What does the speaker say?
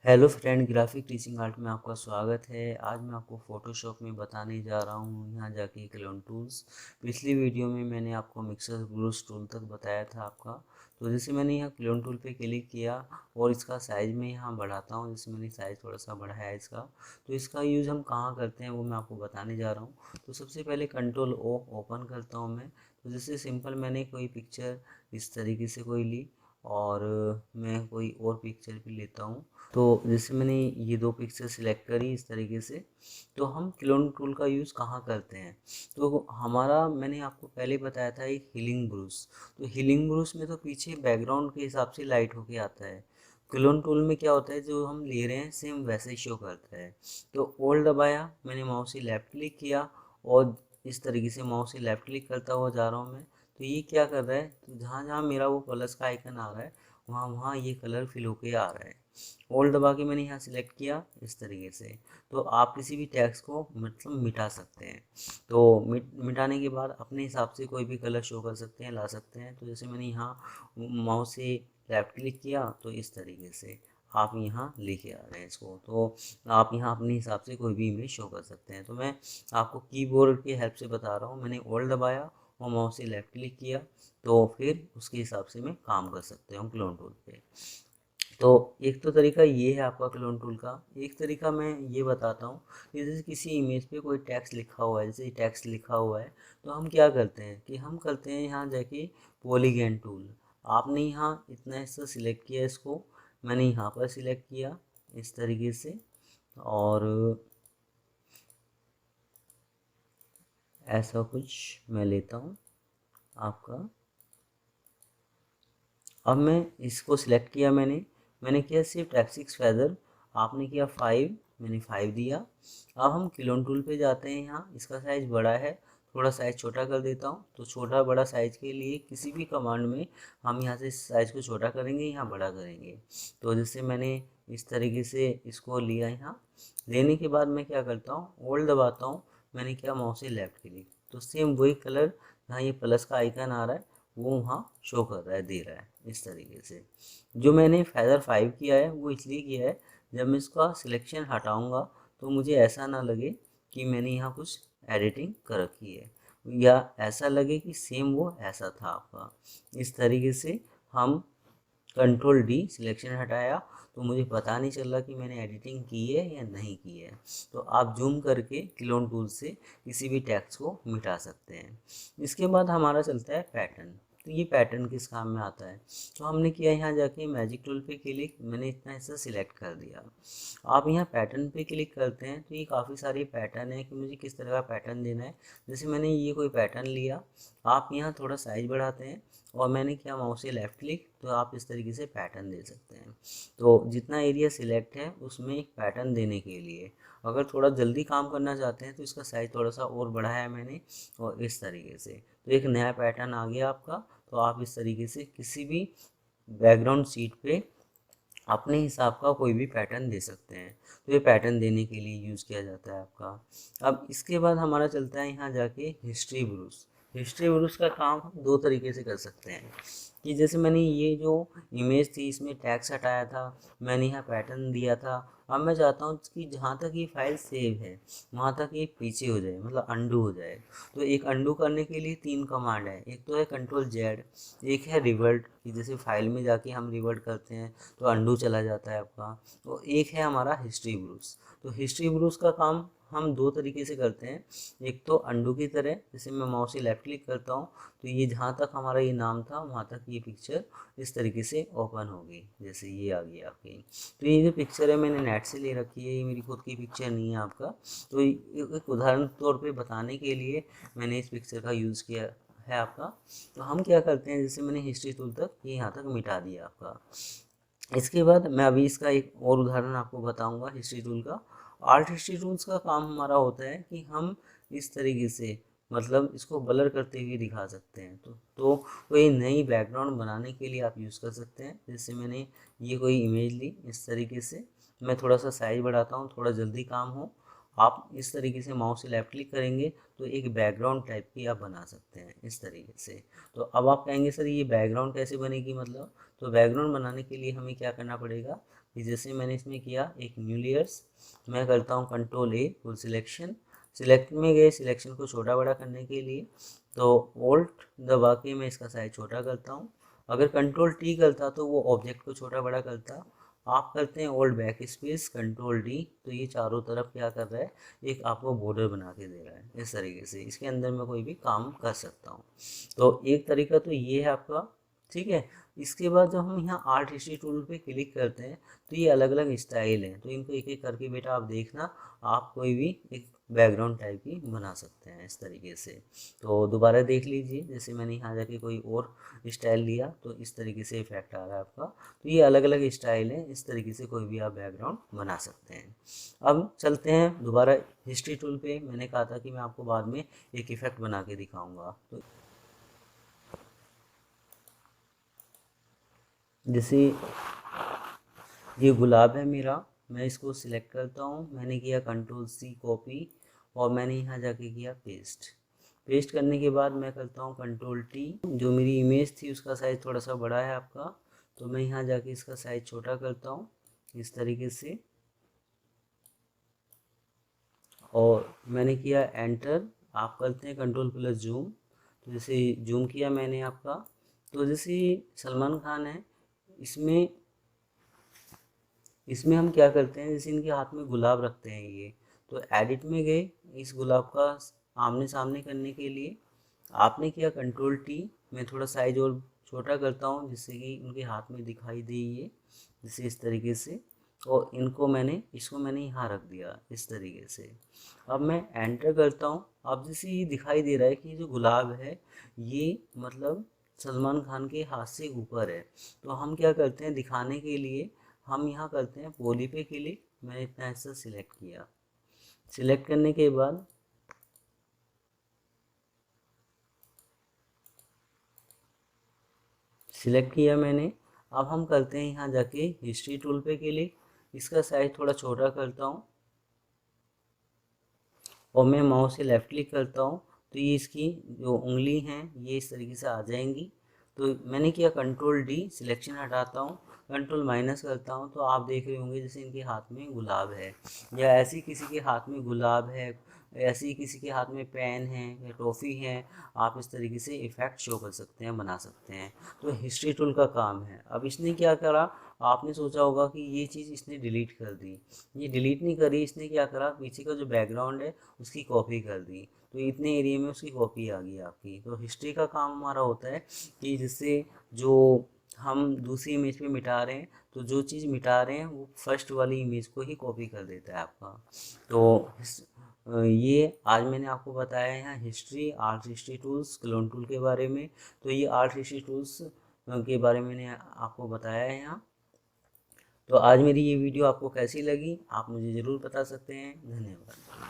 Hello friend, graphic teaching art में आपका स्वागत है। आज मैं आपको फोटोशॉप में बताने जा रहा हूँ यहाँ जाके क्लोन टूल्स। पिछली वीडियो में मैंने आपको मिक्सर ब्रूश टूल तक बताया था आपका। तो जैसे मैंने यहाँ क्लोन टूल पे क्लिक किया और इसका साइज़ में यहाँ बढ़ाता हूँ। जैसे मैंने साइज़ थोड़ा सा बढ़ाया है इसका। तो इसका यूज़ हम कहाँ करते हैं वो मैं आपको बताने जा रहा हूँ। तो सबसे पहले कंट्रोल ओ ओपन करता हूँ मैं। तो जैसे सिंपल मैंने कोई पिक्चर इस तरीके से कोई ली और मैं कोई और पिक्चर भी लेता हूँ। तो जैसे मैंने ये दो पिक्चर सिलेक्ट करी इस तरीके से। तो हम क्लोन टूल का यूज़ कहाँ करते हैं? तो हमारा मैंने आपको पहले बताया था एक हीलिंग ब्रूश। तो हीलिंग ब्रूश में तो पीछे बैकग्राउंड के हिसाब से लाइट होके आता है। क्लोन टूल में क्या होता है, जो हम ले रहे हैं सेम वैसे ही शो करता है। तो ओल्ड दबाया, मैंने माउस से लेफ्ट क्लिक किया और इस तरीके से माउस से लेफ्ट क्लिक करता हुआ जा रहा हूँ मैं। तो ये क्या कर रहा है, तो जहाँ जहाँ मेरा वो प्लस का आइकन आ रहा है वहाँ वहाँ ये कलर फिल होके आ रहा है। होल्ड दबा के मैंने यहाँ सिलेक्ट किया इस तरीके से। तो आप किसी भी टेक्स्ट को मतलब मिटा सकते हैं। तो मिटाने के बाद अपने हिसाब से कोई भी कलर शो कर सकते हैं, ला सकते हैं। तो जैसे मैंने यहाँ माउस से लेफ्ट क्लिक किया तो इस तरीके से आप यहाँ लेके आ रहे हैं इसको। तो आप यहाँ अपने हिसाब से कोई भी इमेज शो कर सकते हैं। तो मैं आपको कीबोर्ड की हेल्प से बता रहा हूँ। मैंने होल्ड दबाया और माउस से लेफ्ट क्लिक किया तो फिर उसके हिसाब से मैं काम कर सकते हूँ क्लोन टूल पे। तो एक तो तरीका ये है आपका क्लोन टूल का। एक तरीका मैं ये बताता हूँ कि जैसे किसी इमेज पे कोई टेक्स्ट लिखा हुआ है, जैसे टेक्स्ट लिखा हुआ है, तो हम क्या करते हैं कि हम करते हैं यहाँ जाके पॉलीगन टूल। आपने यहाँ इतना हिस्सा सिलेक्ट किया, इसको मैंने यहाँ पर सिलेक्ट किया इस तरीके से। और ऐसा कुछ मैं लेता हूँ आपका। अब मैं इसको सिलेक्ट किया, मैंने किया सिर्फ F6 फेदर, आपने किया 5, मैंने 5 दिया। अब हम क्लोन टूल पे जाते हैं। यहाँ इसका साइज़ बड़ा है, थोड़ा साइज़ छोटा कर देता हूँ। तो छोटा बड़ा साइज़ के लिए किसी भी कमांड में हम यहाँ से साइज़ को छोटा करेंगे, यहाँ बड़ा करेंगे। तो जैसे मैंने इस तरीके से इसको लिया। यहाँ लेने के बाद मैं क्या करता हूँ, होल्ड दबाता हूँ, मैंने किया माउस से लेफ्ट क्लिक। तो सेम वही कलर जहाँ ये प्लस का आइकन आ रहा है वो वहाँ शो कर रहा है, दे रहा है इस तरीके से। जो मैंने फेदर 5 किया है वो इसलिए किया है, जब मैं इसका सिलेक्शन हटाऊंगा तो मुझे ऐसा ना लगे कि मैंने यहाँ कुछ एडिटिंग कर रखी है, या ऐसा लगे कि सेम वो ऐसा था आपका। इस तरीके से हम कंट्रोल डी सिलेक्शन हटाया तो मुझे पता नहीं चल रहा कि मैंने एडिटिंग की है या नहीं की है। तो आप जूम करके क्लोन टूल से किसी भी टेक्स्ट को मिटा सकते हैं। इसके बाद हमारा चलता है पैटर्न। तो ये पैटर्न किस काम में आता है? तो हमने किया यहाँ जाके मैजिक टूल पे क्लिक, मैंने इतना हिस्सा सिलेक्ट कर दिया। आप यहाँ पैटर्न पे क्लिक करते हैं तो ये काफ़ी सारे पैटर्न है कि मुझे किस तरह का पैटर्न देना है। जैसे मैंने ये कोई पैटर्न लिया, आप यहाँ थोड़ा साइज बढ़ाते हैं और मैंने किया माउस से लेफ्ट क्लिक, तो आप इस तरीके से पैटर्न दे सकते हैं। तो जितना एरिया सिलेक्ट है उसमें एक पैटर्न देने के लिए, अगर थोड़ा जल्दी काम करना चाहते हैं तो इसका साइज़ थोड़ा सा और बढ़ाया है मैंने, और इस तरीके से तो एक नया पैटर्न आ गया आपका। तो आप इस तरीके से किसी भी बैकग्राउंड शीट पे अपने हिसाब का कोई भी पैटर्न दे सकते हैं। तो ये पैटर्न देने के लिए यूज़ किया जाता है आपका। अब इसके बाद हमारा चलता है यहाँ जाके हिस्ट्री ब्रूश। हिस्ट्री ब्रूश का काम हम दो तरीके से कर सकते हैं कि जैसे मैंने ये जो इमेज थी इसमें टैक्स हटाया था, मैंने यहाँ पैटर्न दिया था। अब मैं चाहता हूँ कि जहाँ तक ये फाइल सेव है वहाँ तक ये पीछे हो जाए, मतलब अंडू हो जाए। तो एक अंडू करने के लिए 3 कमांड है। एक तो है कंट्रोल जेड, एक है रिवर्ट कि जैसे फाइल में जाके हम रिवर्ट करते हैं तो अंडू चला जाता है आपका। तो एक है हमारा हिस्ट्री ब्रूश। तो हिस्ट्री ब्रूश का काम हम दो तरीके से करते हैं। एक तो अंडू की तरह, जैसे मैं माउस से लेफ्ट क्लिक करता हूँ तो ये जहाँ तक हमारा ये नाम था वहाँ तक ये पिक्चर इस तरीके से ओपन होगी, जैसे ये आ गई आपकी। तो ये जो पिक्चर है मैंने नेट से ले रखी है, ये मेरी खुद की पिक्चर नहीं है आपका। तो एक उदाहरण तौर पे बताने के लिए मैंने इस पिक्चर का यूज़ किया है आपका। तो हम क्या करते हैं, जैसे मैंने हिस्ट्री टूल तक ये यहाँ तक मिटा दिया आपका। इसके बाद मैं अभी इसका एक और उदाहरण आपको बताऊंगा हिस्ट्री टूल का। आर्ट हिस्ट्री टूल्स का काम हमारा होता है कि हम इस तरीके से मतलब इसको ब्लर करते हुए दिखा सकते हैं। तो कोई नई बैकग्राउंड बनाने के लिए आप यूज़ कर सकते हैं। जैसे मैंने ये कोई इमेज ली इस तरीके से, मैं थोड़ा सा साइज बढ़ाता हूँ, थोड़ा जल्दी काम हो। आप इस तरीके से माउस से लेफ्ट क्लिक करेंगे तो एक बैकग्राउंड टाइप की आप बना सकते हैं इस तरीके से। तो अब आप कहेंगे सर ये बैकग्राउंड कैसे बनेगी, मतलब तो बैकग्राउंड बनाने के लिए हमें क्या करना पड़ेगा, जैसे मैंने इसमें किया एक न्यू लेयर्स, मैं करता हूँ control a full selection, select में गए सिलेक्शन को छोटा बड़ा करने के लिए, तो ओल्ट दबा के मैं इसका साइज छोटा करता हूँ। अगर कंट्रोल टी करता तो वो ऑब्जेक्ट को छोटा बड़ा करता, आप करते हैं old back space control D, तो ये चारों तरफ क्या कर रहा है, एक आपको बॉर्डर बना के दे रहा है। इस तरीके से इसके अंदर मैं कोई भी काम कर सकता हूँ। तो एक तरीका तो ये है आपका, ठीक है। इसके बाद जब हम यहाँ आर्ट हिस्ट्री टूल पे क्लिक करते हैं तो ये अलग अलग स्टाइल हैं, तो इनको एक एक करके बेटा आप देखना, आप कोई भी एक बैकग्राउंड टाइप की बना सकते हैं इस तरीके से। तो दोबारा देख लीजिए, जैसे मैंने यहाँ जाके कोई और स्टाइल लिया तो इस तरीके से इफेक्ट आ रहा है आपका। तो ये अलग अलग स्टाइल है, इस तरीके से कोई भी आप बैकग्राउंड बना सकते हैं। अब चलते हैं दोबारा हिस्ट्री टूल पे, मैंने कहा था कि मैं आपको बाद में एक इफेक्ट बना के दिखाऊंगा। तो जैसे ये गुलाब है मेरा, मैं इसको सिलेक्ट करता हूँ, मैंने किया कंट्रोल सी कॉपी, और मैंने यहाँ जाके किया पेस्ट। पेस्ट करने के बाद मैं करता हूँ कंट्रोल टी, जो मेरी इमेज थी उसका साइज़ थोड़ा सा बड़ा है आपका, तो मैं यहाँ जाके इसका साइज़ छोटा करता हूँ इस तरीके से, और मैंने किया एंटर। आप करते हैं कंट्रोल प्लस जूम, तो जैसे जूम किया मैंने आपका, तो जैसे सलमान खान है, इसमें इसमें हम क्या करते हैं, जैसे इनके हाथ में गुलाब रखते हैं ये, तो एडिट में गए, इस गुलाब का आमने सामने करने के लिए आपने किया कंट्रोल टी, मैं थोड़ा साइज और छोटा करता हूँ जिससे कि उनके हाथ में दिखाई दे ये, जैसे इस तरीके से, और इसको मैंने यहाँ रख दिया इस तरीके से। अब मैं एंटर करता हूँ, अब जैसे ये दिखाई दे रहा है कि जो गुलाब है ये मतलब सलमान खान के हाथ से ऊपर है। तो हम क्या करते हैं दिखाने के लिए, हम यहाँ करते हैं पॉली पे क्लिक, मैंने इतना हिस्सा सिलेक्ट किया, सिलेक्ट करने के बाद सिलेक्ट किया मैंने। अब हम करते हैं यहाँ जाके हिस्ट्री टूल पे क्लिक, इसका साइज थोड़ा छोटा करता हूँ, और मैं माउस से लेफ़्ट क्लिक करता हूँ, तो ये इसकी जो उंगली हैं ये इस तरीके से आ जाएंगी। तो मैंने किया कंट्रोल डी, सिलेक्शन हटाता हूँ, कंट्रोल माइनस करता हूँ, तो आप देख रहे होंगे जैसे इनके हाथ में गुलाब है, या ऐसे ही किसी के हाथ में गुलाब है, ऐसे ही किसी के हाथ में पेन है या टॉफ़ी है, आप इस तरीके से इफ़ेक्ट शो कर सकते हैं, बना सकते हैं। तो हिस्ट्री टूल का काम है। अब इसने क्या करा, आपने सोचा होगा कि ये चीज़ इसने डिलीट कर दी, ये डिलीट नहीं करी, इसने क्या करा पीछे का जो बैकग्राउंड है उसकी कॉपी कर दी, तो इतने एरिया में उसकी कॉपी आ गई आपकी। तो हिस्ट्री का काम हमारा होता है कि जिससे जो हम दूसरी इमेज पे मिटा रहे हैं, तो जो चीज़ मिटा रहे हैं वो फर्स्ट वाली इमेज को ही कॉपी कर देता है आपका। तो ये आज मैंने आपको बताया है history art history tools clone tool के बारे में। तो ये आर्ट हिस्ट्री टूल्स के बारे में मैंने आपको बताया है यहाँ। तो आज मेरी ये वीडियो आपको कैसी लगी आप मुझे ज़रूर बता सकते हैं। धन्यवाद।